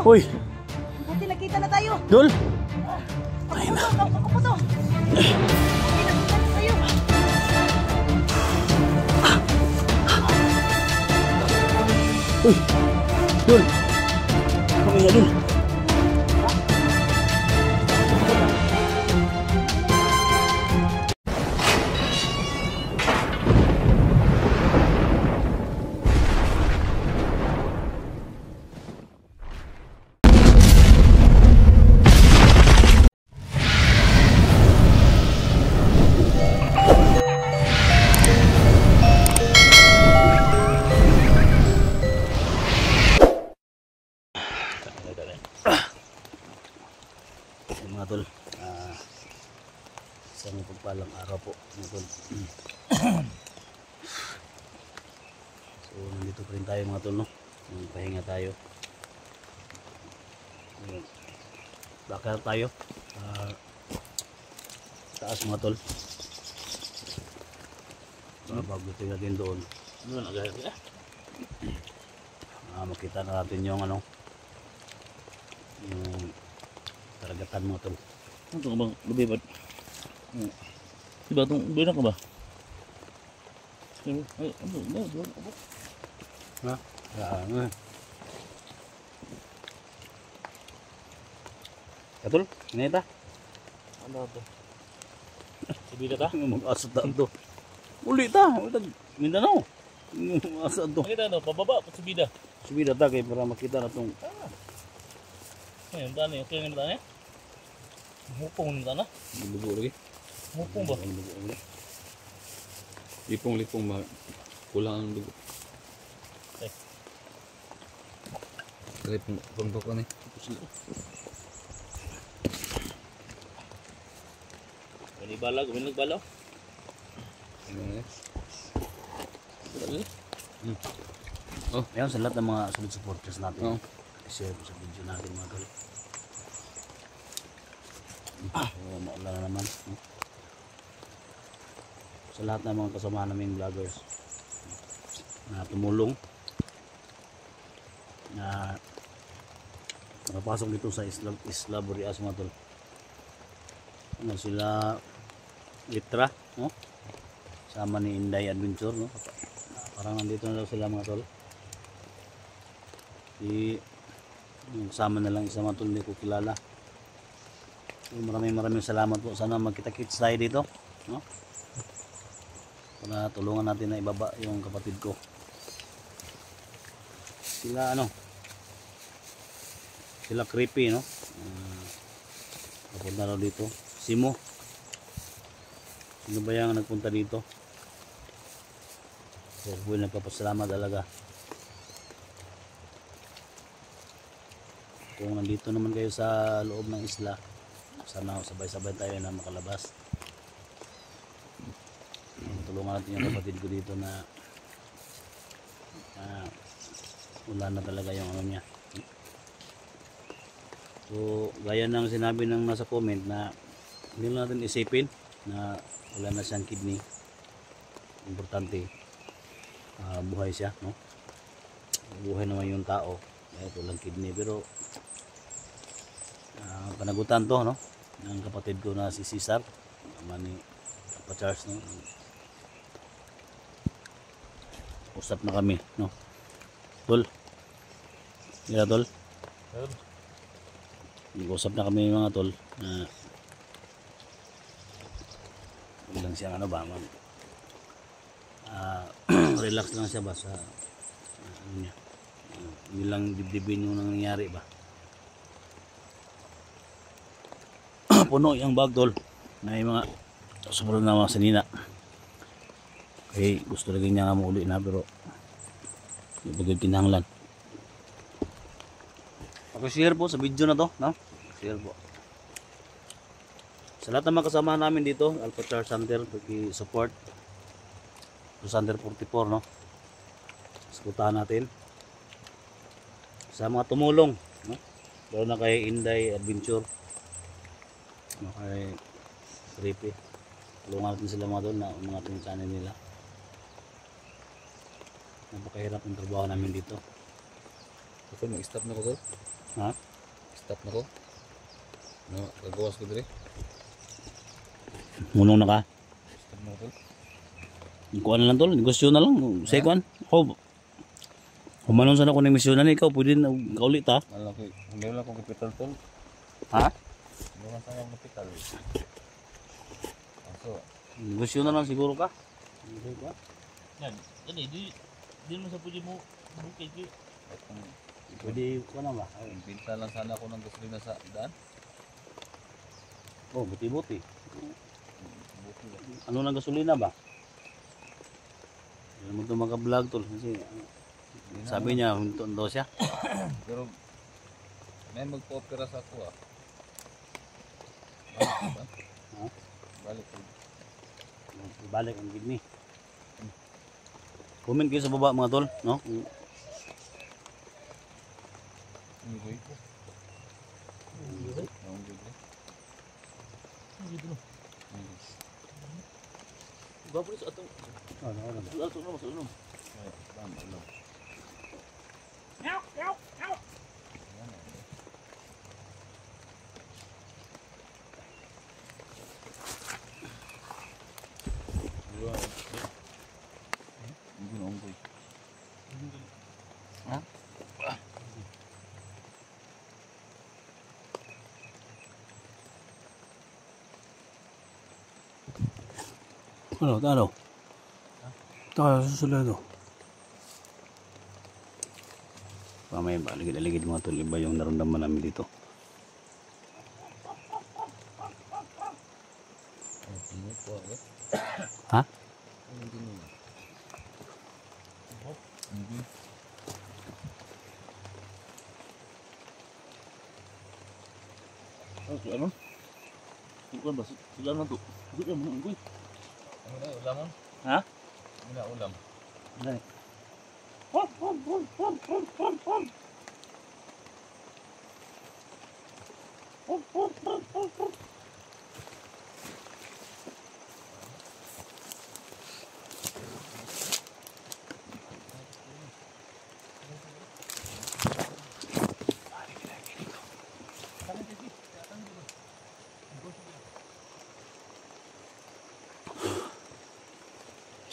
Uy! Buti nakita na tayo. Dol! Ayun na. Ako po to. Buti nakita na tayo. Uy! Dol! Kami na dun. Mga tol, isang pagpalang araw po mga tol. So nandito pa rin tayo mga tol, no? Pahinga tayo. Bakal tayo taas mga tol. Bago tingnan din doon. Doon agad makita na natin yung ano, yung karagatan mo tol. Ano ito ka bang lubibad? Diba itong bilang ka ba? Ay, ano? Ha? Katol, inita? Ano ito? Subida ta? Mag-asad na ito. Uli ta, Mindanao. Mag-asad ito. Makita ano, pababa, subida. Subida ta kayo para makita na itong Ayun, tani, okay nga tani. Hupong na tani. Lugo lagi. Hupong ba? Lipong kulang ang lugo. Okay. Kaya pang ni. Ini bala, guminog bala. oh, ayan sa lahat ng mga solid supporters natin. Oh. I-share sa video natin mga tol. Maulan na naman. Sa lahat ng mga kasama namin vloggers na tumulong na nakapasok dito sa Isla Boreas mga tol. Ano sila Litra, no? Sama ni Inday Adventure, no? Parang nandito na daw sila mga tol. Sama na lang isa mga tol, hindi ko kilala. Maraming salamat po. Sana magkita-kits tayo dito, no? Para tulungan natin na ibaba yung kapatid ko. Sila ano? Sila creepy, no? Napunta daw dito. Simo. Sino ba yung nagpunta dito? So, nagpapasalamat talaga. Kung nandito naman kayo sa loob ng isla, sana sabay-sabay tayo na makalabas. Tulungan natin yung kapatid ko dito na wala na talaga yung ano niya. So gaya ng sinabi ng nasa comment na hindi natin isipin na wala na siyang kidney. Importante buhay siya, no? Buhay naman yung tao kahit walang kidney, pero panagutan to, no? Ng kapatid ko na si Cesar, naman ni Papa Charles, no? Usap na kami, no? Tol, mira tol, usap na kami mga tol na lang siya ano ba, relax lang siya ba sa ano niya, hindi lang dibdibin yung nangyayari ba. Puno yung bag tol na yung mga sobrang na mga sanina. Okay, gusto lagi niya nga mauli na pero ibigay kinahanglan. Share po sa video na to, no? Share po. Sa lahat ng mga kasama namin dito, Alpha Charles Hunter, paki-support. Hunter 44, no? Sakutahan natin. Sa mga tumulong, no? Lalo na kay Inday Adventure, no? Kay Creepy. Tulungan natin sila mga doon na umangat yung channel nila. Napakahirap yung trabaho namin dito. Okay, mag-stop na ko, sir. Ha? Stop na ko. No, gagawas ko dire. Munong na ka. Stop na ko. Kuha na lang tol, negosyo na lang. Say kuan. Ako, humanon sana ko ng misyonan ikaw, pwede na kaulit ha. Alam ko, hindi wala akong kapital tol. Ha? Hindi wala akong kapital. Aso, Negosyo na lang siguro ka. Yan. Yan eh. Di mo sa pwede mo bukid ko. Pwede ko na ba? pinta lang sana ako ng gasolina sa daan. Oh, buti-buti. Buti lang. Ano na gasolina ba? Hindi naman ito maka-vlog tol. Kasi sabi niya, hunton daw siya. Pero, may magpa-opera sa ako ah. Balik ba? Ha? Balik ko. Ibalik ang kidney. Comment kayo sa baba mga tol, no? Ang goy ko. Ang goy ko. Dito no. Gwapo rin sa atong. Ano, ano ba? Sa unom, sa unom. Alam. Meow, meow, meow. Ang goy. Ha? Ano, ano? Tayo susunod. Pamay ba, ligid-ligid mga tol, iba yung naramdaman namin dito. Ang goy ko ah. Ha? Ang goy. Ang goy. Ano, ano? Sukan ba? Sukan na to. Sukan mo na, uy. Ano na ulam mo? Ha? Ano na ulam? Dai.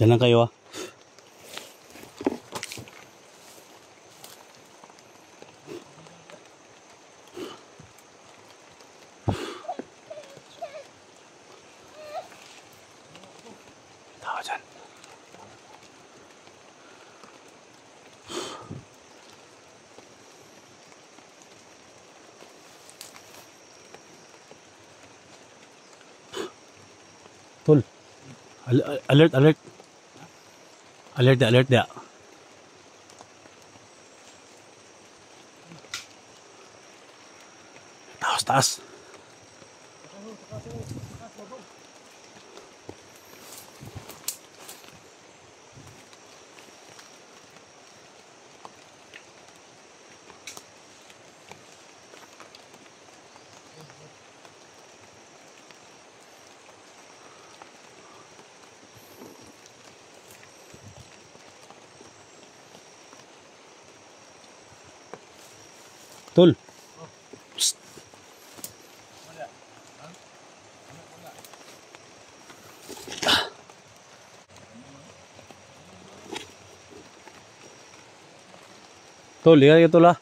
Diyan lang kayo ah. Tao dyan. Tol. Alert, alert. Alert dia, alert dia. Taas, taas. Tol. Psst. Tol, lihat itu lah.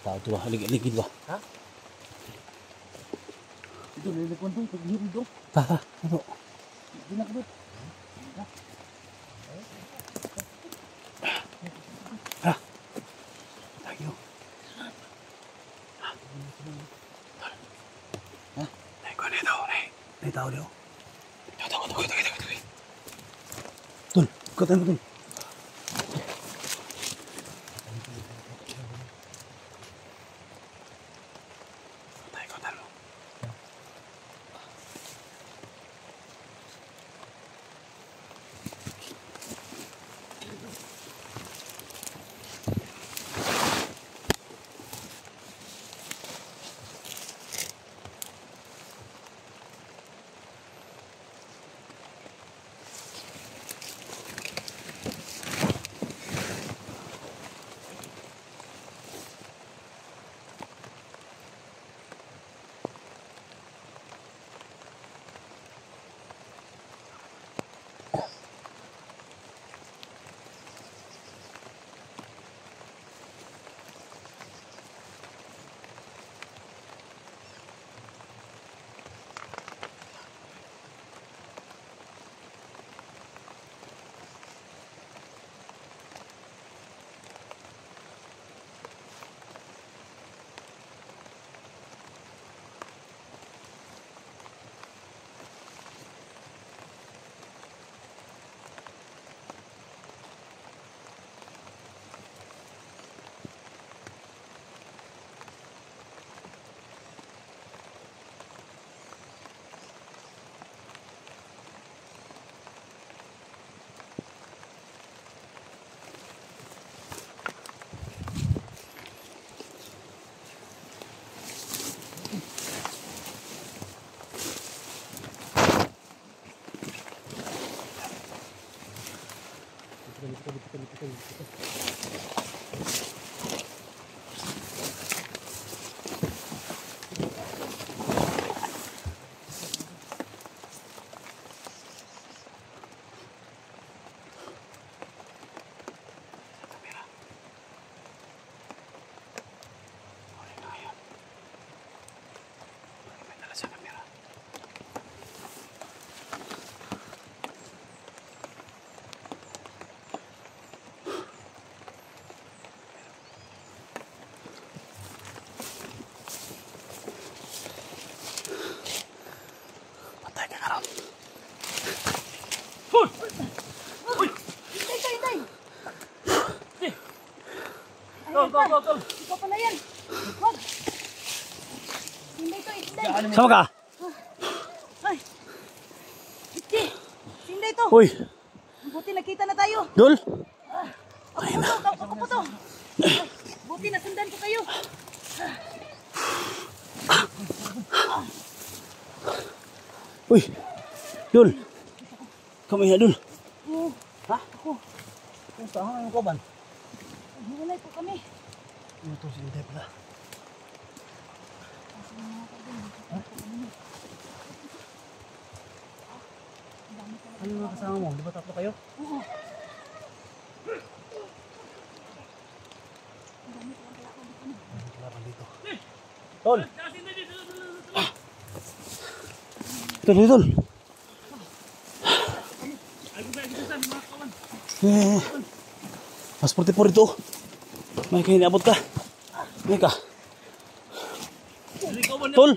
Tahu tu lah, ligid ba? Ito, lilikuan to. Pag-hiri do. Tah, ano? Hindi na kabit. Tayo. Ha? Nay, ko nito, nay. Nay, tao niyo. Tayo. Tol, ikutan mo, tol. Tayo, ikutan mo. Patay ka karon. Hinday. Tol, tol, tol, tol. Ikaw pala yan. Wag. Hinday. Sama ka? Ay. Hindi. Hinday to. Uy, Buti nakita na tayo. Dol. Ako po to. Buti nasundan ko kayo. Uy, Dol. Kami Dol. Oh, Ha? Ako. Kung saan ang kaban? hiwalay po kami. Ito si Inday pala. Ano mga kasama mo? Di ba tatlo kayo? Oo. Laban dito. Tol! Tol, tol! Mas 44 ito. May kayo niabot ka. May ka. Tol!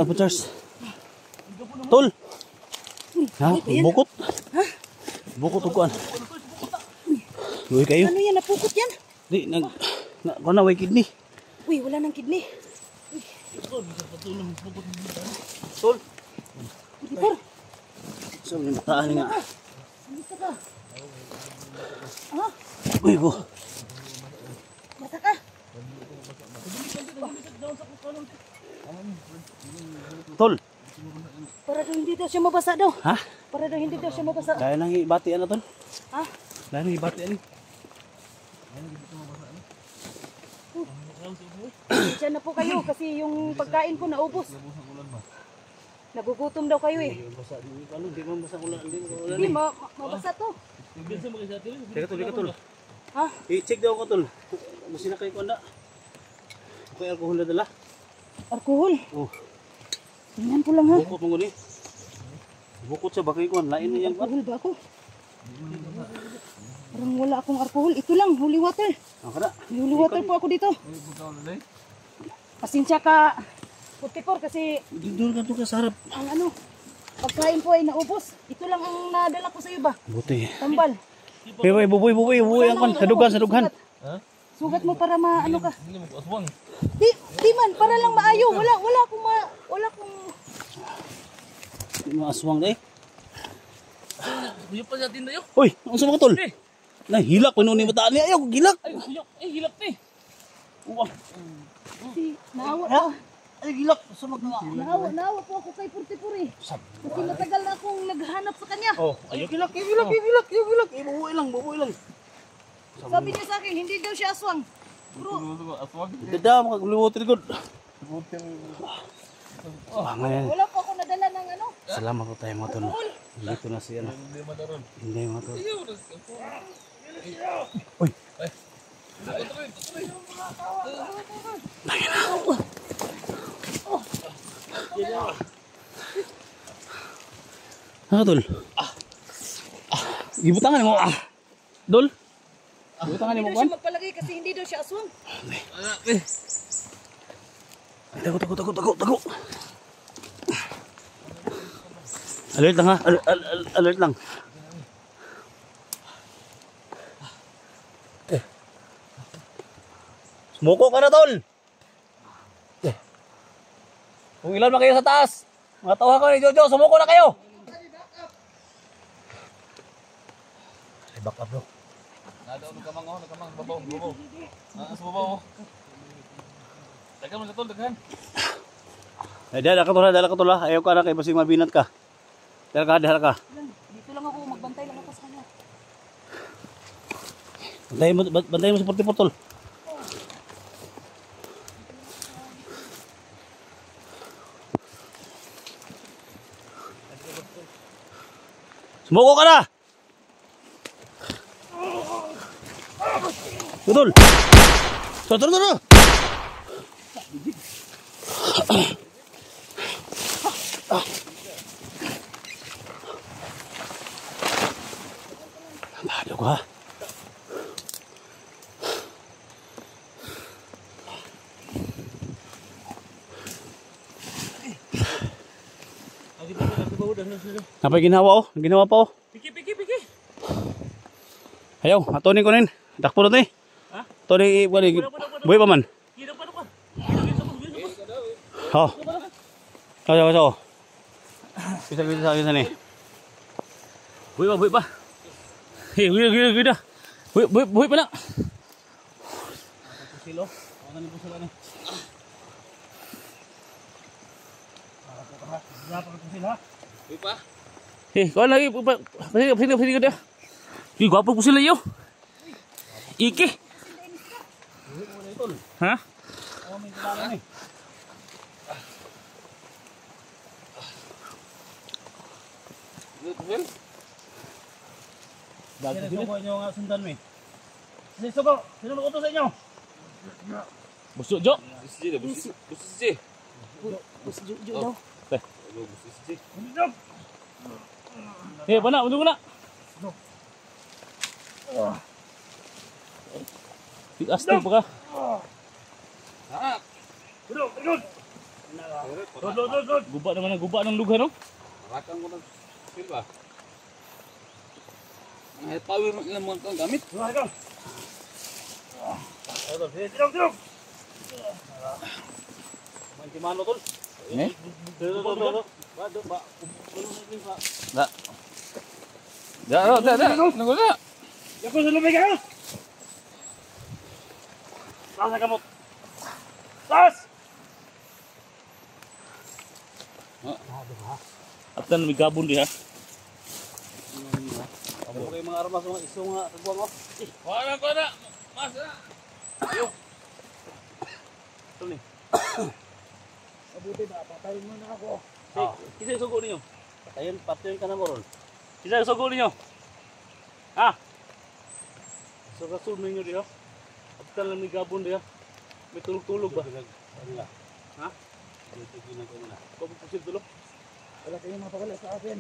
Apo Charles. Tol! Ha? Bukot? Bukot uguan. Uy kayo. Ano yan? Napukot yan? Di, na way kidney. Uy, wala nang kidney. Tol! Putipor, So, may mataan nga. gusto ka? Ah, Uy, bo. bata ka? Tol! Para daw hindi daw siya mabasa daw. Ha? Para daw hindi daw siya mabasa. Kaya nang ibati ano, Tol? Ha? Kaya nang ibati ano? Diyan na po kayo kasi yung pagkain ko naubos. Nagugutom daw kayo eh. Basa, ano, di man basa ulan. Hindi, mabasa to. Teka, Tol, Tol. Ha? I-check daw ko, Tol. Kasi na kayo ko anda. Okay, alcohol na dala. Alkohol. Oh, Tingnan ko lang ha. bukot mo guni. Bukot siya, bakit ko. Lain na yan. Alkohol ba ako? Parang wala akong alkohol. Ito lang, holy water. Ang kada. Holy water po ako dito. Pasensya ka, Putipor, kasi Doon ka to ka sa harap. ang ano, pagkain po ay naubos. Ito lang ang nadala ko sa iyo ba? Buti. Tambal. Buboy ang kan. Sadughan. Sugat mo para maano ka. Hindi mo aswang. Di man, para lang maayo. Wala akong Di mo aswang na eh. Huyok pa sa tinda yun. Uy, ang sama ka, Tol. Nahilak ko nung ni mataan niya. Ayaw, gilak. Ay, huyok. Eh, hilap na eh. Uwang. naawa. Ay, gilak. Sama ka nga. Naawa po ako kay Purtipur eh. Kasi matagal na akong naghahanap sa kanya. Oh, ayaw, gilak. Buboy lang. Sabi niya sa akin, hindi daw siya aswang. Bro, Aswang. Dada, makagliwotir ko. Ngayon. wala po ako nadala ng ano. Salamat po tayo mga Tol. Dito na siya. Hindi mga Tol. Uy. Ano Tol? Ibutangan mo. Dol? Ibutangan Hindi mo daw kan? siya magpalagay kasi hindi daw siya aswang. Tago. Alert lang ha. Alert lang. Sumuko ka na, Tol. Kung ilan na kayo sa taas. Mga tawa ko ni Jojo, sumuko na kayo. Ay, back up, bro. Nadaw nagkamang babaw. Sa babaw. Dagan mo sa tol, daghan. Ay, dala ka, Tol. Ayaw ka na kayo, basing mabinat ka. Dala ka. Dito lang ako magbantay Bantayin mo si 44 tol. Sumuko ka na! Betul! Tara! Bahala ko ha. Apa ginawa oh? Ginawa pa oh. Piki. Ayaw, atonin ko nin. Dakpo na to eh. Ha? Atonin, buhay pa man. Kira pa ko. Oh. Kaya. Bisa ni. Buhay pa. Hei, gila. Buhay pa na. Pusilo. Ano ni pusilo ni? Hei, kau lagi sini ke dia. Ih, gua apa sila yo? Iki. Hah? Oh, may kilala ni. Bakit suko nyo nga sundan mi? Suko, sino nag-utos sa inyo? Busuk Jo. Busisi. daw. Hei, mana? Tunggu nak. Astig pa ka. Guba ng lugar no? Rakang mo ng silba. Ang power ng ilang mga gamit. Gimana tol? Eh? Ba. Dah. Nunggu na. Ako sa lumay ka. Tasa kamot. Tas! Atan may gabon di ha. Ako kayo mga armas mga iso nga kagwang oh. Wala ko na. Mas na. Tol ni. Mabuti ba, patayin mo na ako. Kisa yung sugo ninyo. Patayin ka na mo ron. Kisa yung sugo ninyo. Ha? So kasul ninyo diha. Abtan lang may gabon diha. May tulog-tulog ba? Ha? Kung pusil tulo. Wala kayong mapakala sa akin.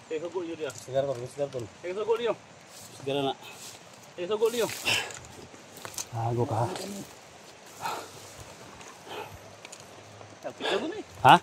Kaya sugo ninyo diha. Sigar tol. Kaya sugo ninyo. Sigar na. Kaya sugo ninyo. Tago ka. Ha?